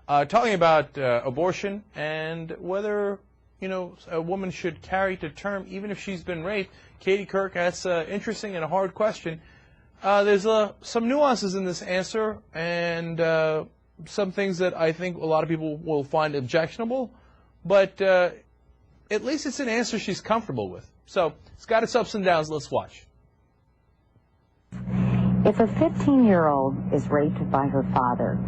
talking about abortion and whether, a woman should carry to term even if she's been raped. Katie Kirk, that's an interesting and a hard question. There's some nuances in this answer and some things that I think a lot of people will find objectionable, but at least it's an answer she's comfortable with. So it's got its ups and downs. Let's watch. If a 15-year-old is raped by her father,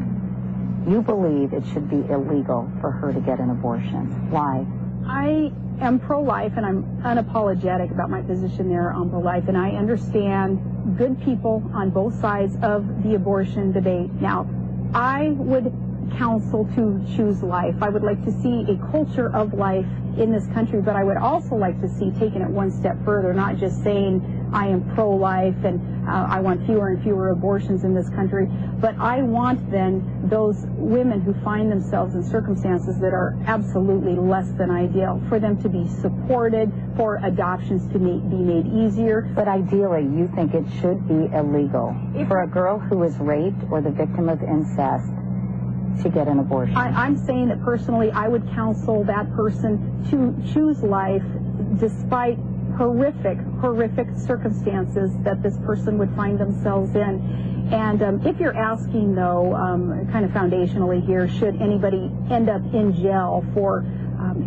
you believe it should be illegal for her to get an abortion. Why? I am pro-life, and I'm unapologetic about my position there on pro-life, and I understand good people on both sides of the abortion debate. Now, I would counsel to choose life. I would like to see a culture of life in this country, but I would also like to see taking it one step further, not just saying I am pro-life and I want fewer and fewer abortions in this country, but I want then those women who find themselves in circumstances that are absolutely less than ideal, for them to be supported, for adoptions to be made easier. But ideally, you think it should be illegal for a girl who is raped or the victim of incest to get an abortion? I'm saying that personally I would counsel that person to choose life despite horrific circumstances that this person would find themselves in. And if you're asking, though, kind of foundationally here, should anybody end up in jail for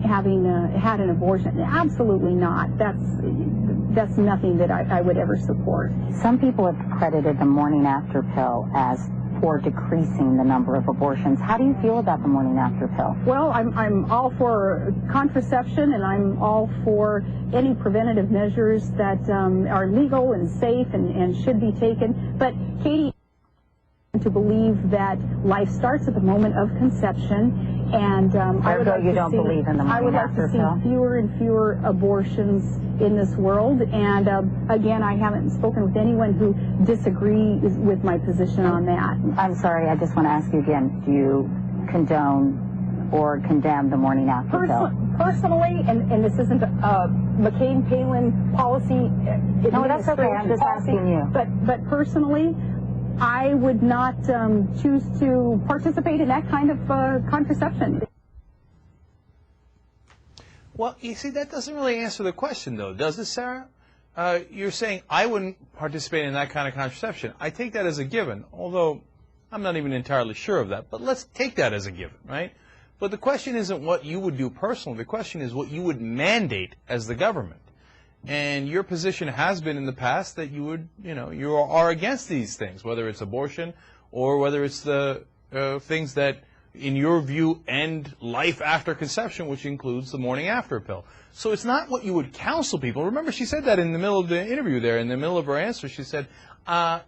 having had an abortion? Absolutely not. That's nothing that I would ever support. Some people have credited the morning after pill as for decreasing the number of abortions. How do you feel about the morning after pill? Well, I'm all for contraception, and I'm all for any preventative measures that are legal and safe and should be taken. But Katie, to believe that life starts at the moment of conception, and I would like you to don't see, believe in the I would morning like to after see pill? fewer and fewer abortions in this world. And again, I haven't spoken with anyone who disagrees with my position on that. I'm sorry, I just want to ask you again, do you condone or condemn the morning after pill? Personally, and this isn't a McCain-Palin policy. No, that's okay, I'm just asking you. But personally, I would not choose to participate in that kind of contraception. Well, you see, that doesn't really answer the question, though, does it, Sarah? You're saying I wouldn't participate in that kind of contraception. I take that as a given, although I'm not even entirely sure of that. But let's take that as a given, right? But the question isn't what you would do personally. The question is what you would mandate as the government. And your position has been in the past that you would, you are against these things, whether it's abortion or whether it's the things that, in your view, end life after conception, which includes the morning after pill. So it's not what you would counsel people. Remember, she said that in the middle of the interview there, in the middle of her answer. She said,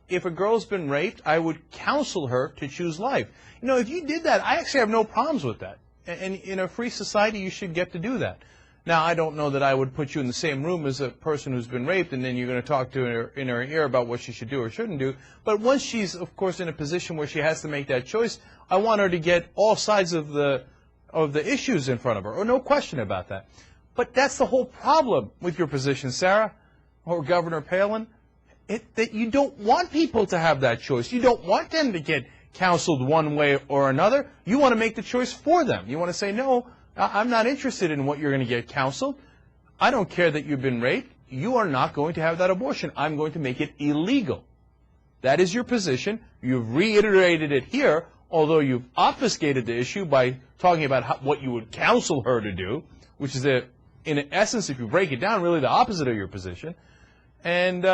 if a girl's been raped, I would counsel her to choose life. If you did that, I actually have no problems with that. And in a free society, you should get to do that. Now, I don't know that I would put you in the same room as a person who's been raped, and then you're going to talk to her in her ear about what she should do or shouldn't do. But once she's, of course, in a position where she has to make that choice, I want her to get all sides of the issues in front of her, or no question about that. But that's the whole problem with your position, Sarah, or Governor Palin, that you don't want people to have that choice. You don't want them to get counseled one way or another. You want to make the choice for them. You want to say, no, I'm not interested in what you're going to get counseled. I don't care that you've been raped. You are not going to have that abortion. I'm going to make it illegal. That is your position. You've reiterated it here, although you've obfuscated the issue by talking about what you would counsel her to do, which is, in essence, if you break it down, really the opposite of your position. And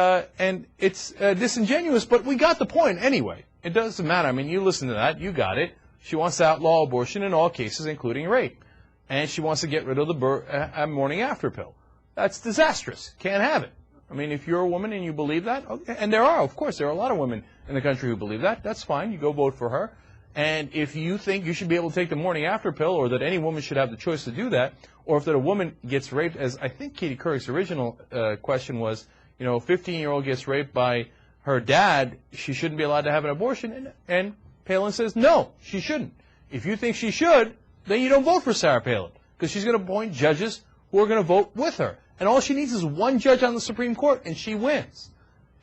it's disingenuous, but we got the point anyway. It doesn't matter. I mean, you listen to that. You got it. She wants to outlaw abortion in all cases, including rape. And she wants to get rid of the morning after pill. That's disastrous. Can't have it. I mean, if you're a woman and you believe that, okay, and there are a lot of women in the country who believe that, that's fine. You go vote for her. And if you think you should be able to take the morning after pill, or that any woman should have the choice to do that, or if that a woman gets raped, as I think Katie Couric's original question was, a 15-year-old gets raped by her dad, she shouldn't be allowed to have an abortion. And Palin says, no, she shouldn't. If you think she should, then you don't vote for Sarah Palin, because she's going to appoint judges who are going to vote with her. And all she needs is one judge on the Supreme Court, and she wins.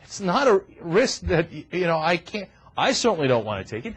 It's not a risk that, I certainly don't want to take it.